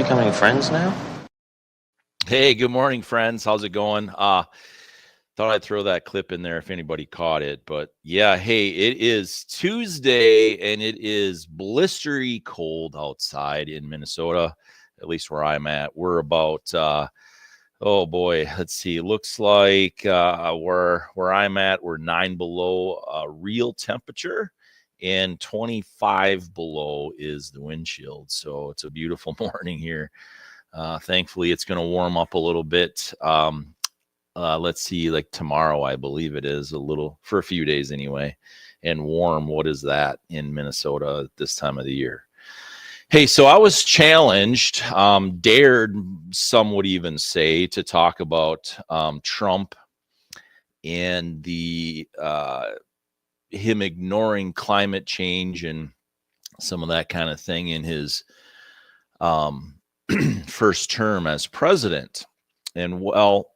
becoming friends now? Hey, good morning, friends. How's it going? Thought I'd throw that clip in there if anybody caught it. But yeah, hey, it is Tuesday and it is blistery cold outside in Minnesota, at least where I'm at. We're about oh boy, let's see. It looks like where I'm at, we're 9 below real temperature. And 25 below is the wind chill. So it's a beautiful morning here. Thankfully, it's going to warm up a little bit. Let's see, like tomorrow, I believe it is a little for a few days anyway. And warm, what is that in Minnesota at this time of the year? Hey, so I was challenged, dared, some would even say, to talk about Trump and the him ignoring climate change and some of that kind of thing in his first term as president. And well,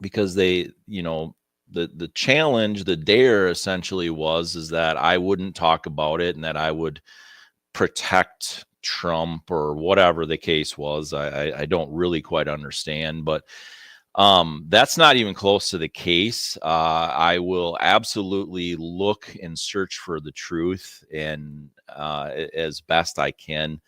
because they, the challenge, the dare essentially is that I wouldn't talk about it and that I would protect Trump or whatever the case was. I don't really quite understand, but that's not even close to the case. I will absolutely look and search for the truth and as best I can.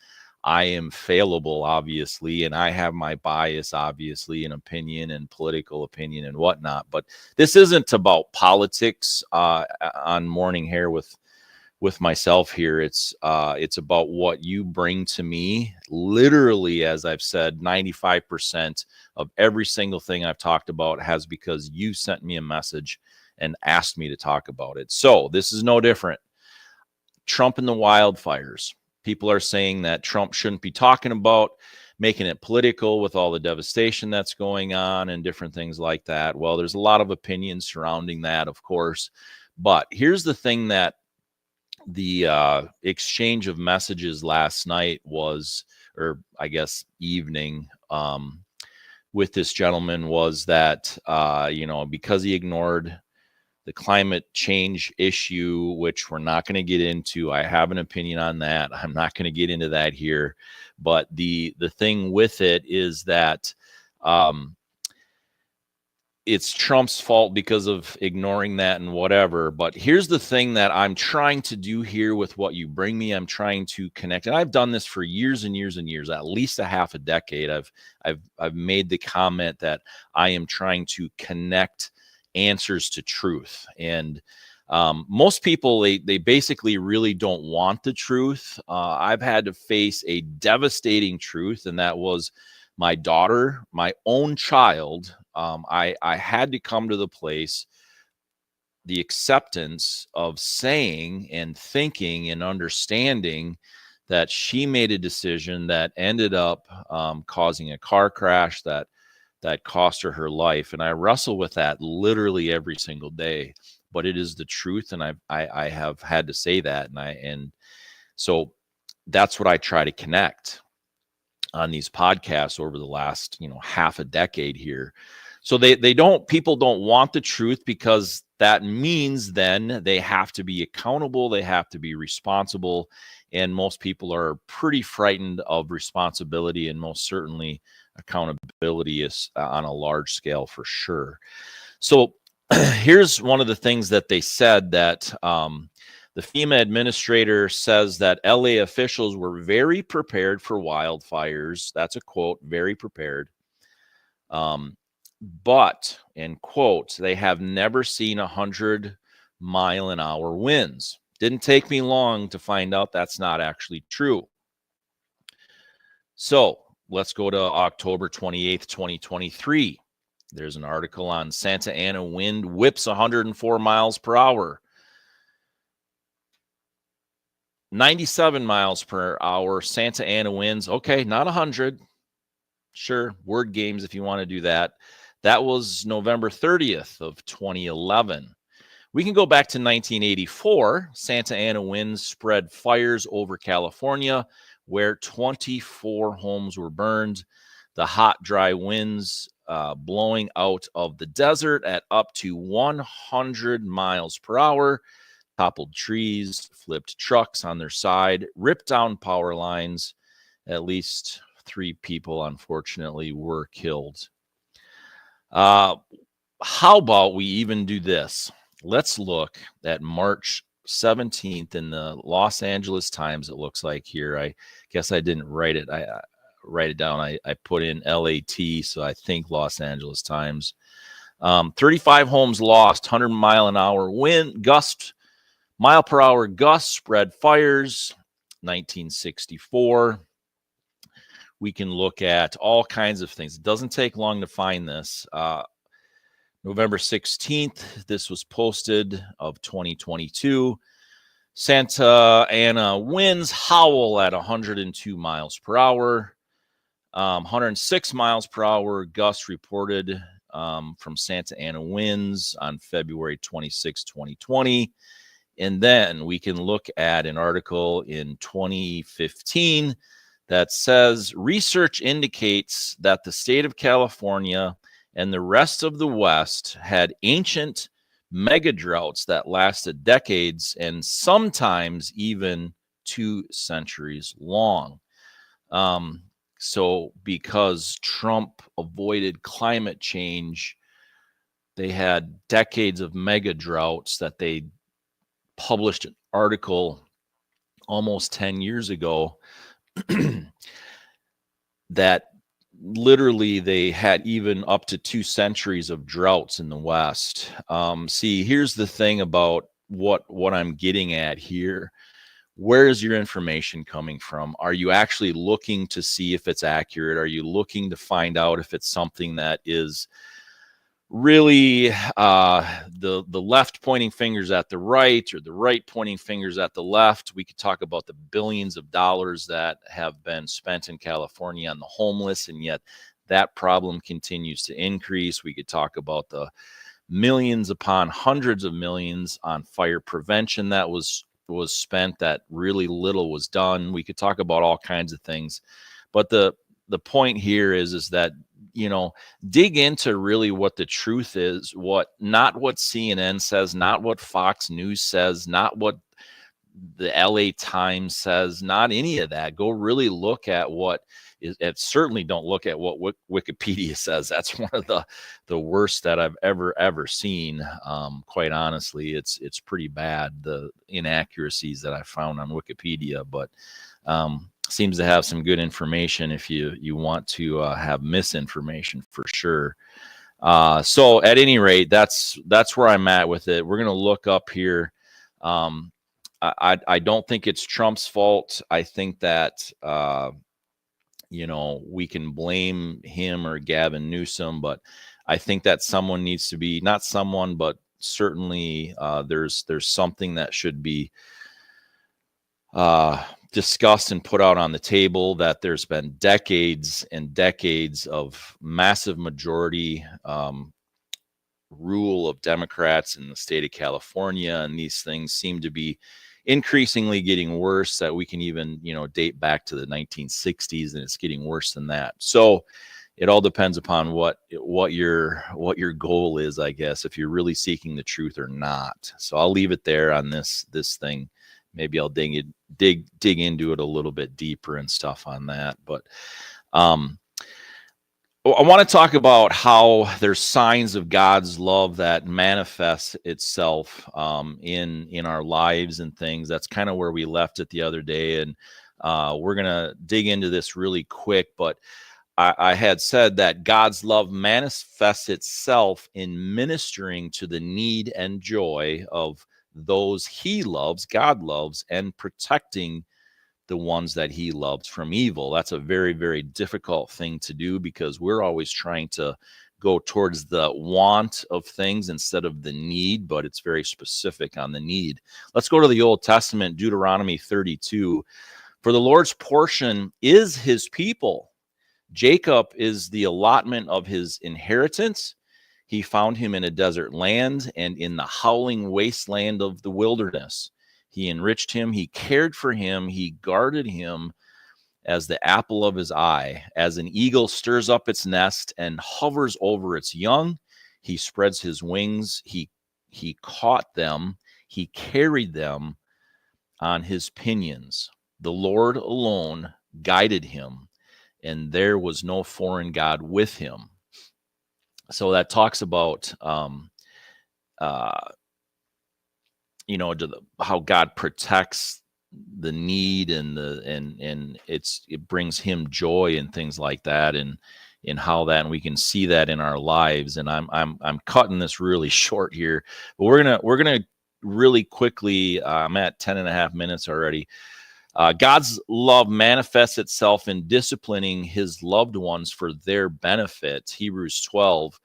I am fallible, obviously, and I have my bias, obviously, and opinion and political opinion and whatnot. But this isn't about politics on Morning Hair with myself here. It's about what you bring to me. Literally, as I've said, 95% of every single thing I've talked about has because you sent me a message and asked me to talk about it. So this is no different. Trump and the wildfires. People are saying that Trump shouldn't be talking about making it political with all the devastation that's going on and different things like that. Well, there's a lot of opinions surrounding that, of course. But here's the thing that the exchange of messages last night was, or I guess evening, with this gentleman was that, because he ignored the climate change issue, which we're not going to get into. I have an opinion on that. I'm not going to get into that here. But the thing with it is that it's Trump's fault because of ignoring that and whatever. But here's the thing that I'm trying to do here with what you bring me. I'm trying to connect. And I've done this for years and years and years, at least a half a decade. I've made the comment that I am trying to connect answers to truth. And most people, they basically really don't want the truth. I've had to face a devastating truth, and that was my daughter, my own child. I had to come to the place, the acceptance of saying and thinking and understanding that she made a decision that ended up causing a car crash that cost her life. And I wrestle with that literally every single day, but it is the truth. And I have had to say that. And so that's what I try to connect on these podcasts over the last, half a decade here. So people don't want the truth because that means then they have to be accountable. They have to be responsible. And most people are pretty frightened of responsibility, and most certainly accountability is on a large scale for sure. So here's one of the things that they said, that the FEMA administrator says that LA officials were very prepared for wildfires. That's a quote, very prepared. But, end quote, they have never seen 100-mile-an-hour winds. Didn't take me long to find out that's not actually true. So let's go to October 28th, 2023. There's an article on Santa Ana wind whips 104 miles per hour. 97 miles per hour, Santa Ana winds. Okay, not 100. Sure, word games if you want to do that. That was November 30th of 2011. We can go back to 1984. Santa Ana winds spread fires over California, where 24 homes were burned. The hot, dry winds blowing out of the desert at up to 100 miles per hour toppled trees, flipped trucks on their side, ripped down power lines. At least 3 people, unfortunately, were killed. How about we even do this? Let's look at March 17th in the Los Angeles Times. It looks like here. I guess I didn't write it. I write it down. I put in LAT, so I think Los Angeles Times. 35 homes lost, 100-mile-an-hour wind, mile-per-hour gusts spread fires. 1964. We can look at all kinds of things. It doesn't take long to find this. November 16th, this was posted of 2022. Santa Ana winds howl at 102 miles per hour. 106 miles per hour gusts reported from Santa Ana winds on February 26, 2020. And then we can look at an article in 2015 that says research indicates that the state of California and the rest of the West had ancient mega droughts that lasted decades and sometimes even 2 centuries long. So because Trump avoided climate change, they had decades of mega droughts that they published an article almost 10 years ago that literally they had even up to 2 centuries of droughts in the West. See, here's the thing about what I'm getting at here. Where is your information coming from? Are you actually looking to see if it's accurate? Are you looking to find out if it's something that is really the left pointing fingers at the right, or the right pointing fingers at the left? We could talk about the billions of dollars that have been spent in California on the homeless, and yet that problem continues to increase. We could talk about the millions upon hundreds of millions on fire prevention that was spent, that really little was done. We could talk about all kinds of things, but the point here is that, you know, dig into really what the truth is, not what CNN says, not what Fox News says, not what the LA Times says, not any of that. Go really look at what is, and certainly don't look at what Wikipedia says. That's one of the worst that I've ever seen. Quite honestly, it's pretty bad, the inaccuracies that I found on Wikipedia, but seems to have some good information if you want to have misinformation, for sure. So at any rate, that's where I'm at with it. We're going to look up here. I don't think it's Trump's fault. I think that, you know, we can blame him or Gavin Newsom, but I think that someone needs to be, not someone, but certainly there's something that should be discussed and put out on the table, that there's been decades and decades of massive majority rule of Democrats in the state of California, and these things seem to be increasingly getting worse, that we can even, you know, date back to the 1960s, and it's getting worse than that. So it all depends upon what your goal is, I guess, if you're really seeking the truth or not. So I'll leave it there on this thing. Maybe I'll dig into it a little bit deeper and stuff on that. But I want to talk about how there's signs of God's love that manifests itself in our lives and things. That's kind of where we left it the other day, and we're gonna dig into this really quick. But I had said that God's love manifests itself in ministering to the need and joy of those He loves, God loves, and protecting the ones that He loves from evil. That's a very, very difficult thing to do, because we're always trying to go towards the want of things instead of the need, but it's very specific on the need. Let's go to the Old Testament, Deuteronomy 32. For the Lord's portion is His people. Jacob is the allotment of His inheritance. He found him in a desert land and in the howling wasteland of the wilderness. He enriched him, He cared for him, He guarded him as the apple of His eye. As an eagle stirs up its nest and hovers over its young, He spreads His wings. He caught them, He carried them on His pinions. The Lord alone guided him, and there was no foreign god with him. So that talks about uh, how God protects the need, and it brings him joy and things like that, and in how that, and we can see that in our lives. And I'm cutting this really short here, but we're gonna really quickly, I'm at 10 and a half minutes already. God's love manifests itself in disciplining his loved ones for their benefit. Hebrews 12,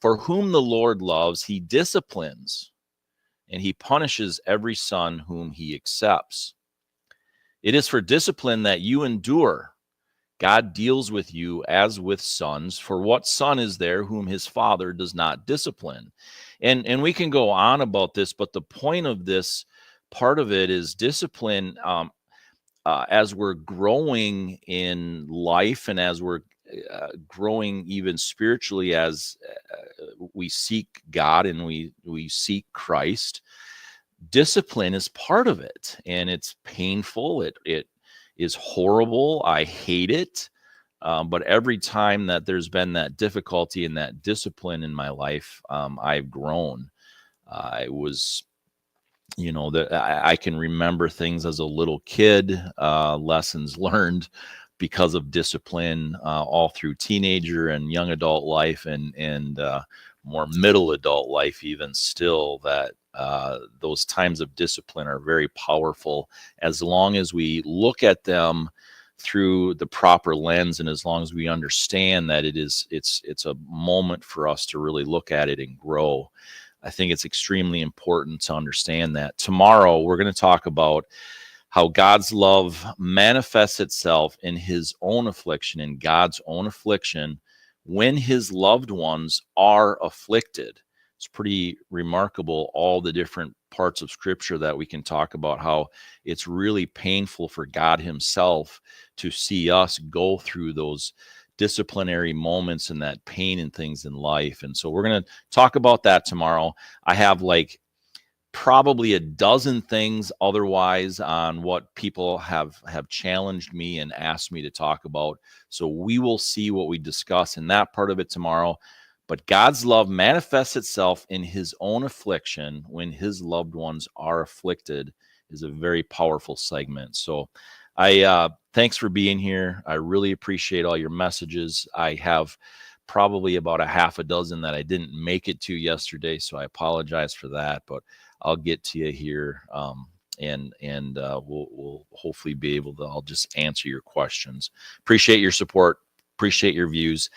for whom the Lord loves, he disciplines, and he punishes every son whom he accepts. It is for discipline that you endure. God deals with you as with sons. For what son is there whom his father does not discipline? And we can go on about this, but the point of this part of it is discipline. As we're growing in life, and as we're growing even spiritually, as we seek God and we seek Christ, discipline is part of it, and it's painful. It is horrible. I hate it. But every time that there's been that difficulty and that discipline in my life, I've grown. It was, that I can remember things as a little kid, lessons learned because of discipline, all through teenager and young adult life, and more middle adult life, even still, that those times of discipline are very powerful, as long as we look at them through the proper lens, and as long as we understand that it's a moment for us to really look at it and grow. I think it's extremely important to understand that. Tomorrow, we're going to talk about how God's love manifests itself in his own affliction, in God's own affliction, when his loved ones are afflicted. It's pretty remarkable, all the different parts of scripture that we can talk about, how it's really painful for God himself to see us go through those disciplinary moments and that pain and things in life. And so we're going to talk about that tomorrow. I have probably a dozen things otherwise on what people have challenged me and asked me to talk about. So we will see what we discuss in that part of it tomorrow. But God's love manifests itself in his own affliction when his loved ones are afflicted is a very powerful segment. So thanks for being here. I really appreciate all your messages. I have probably about a half a dozen that I didn't make it to yesterday, so I apologize for that, but I'll get to you here, and we'll hopefully be able to, I'll just answer your questions. Appreciate your support. Appreciate your views.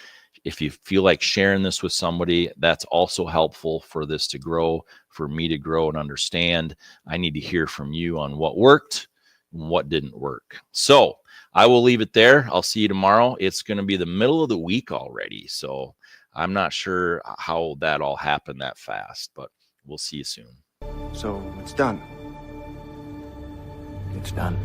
If you feel like sharing this with somebody, that's also helpful for this to grow, for me to grow and understand. I need to hear from you on what worked and what didn't work. So I will leave it there. I'll see you tomorrow. It's going to be the middle of the week already, so I'm not sure how that all happened that fast, but we'll see you soon. So it's done. It's done.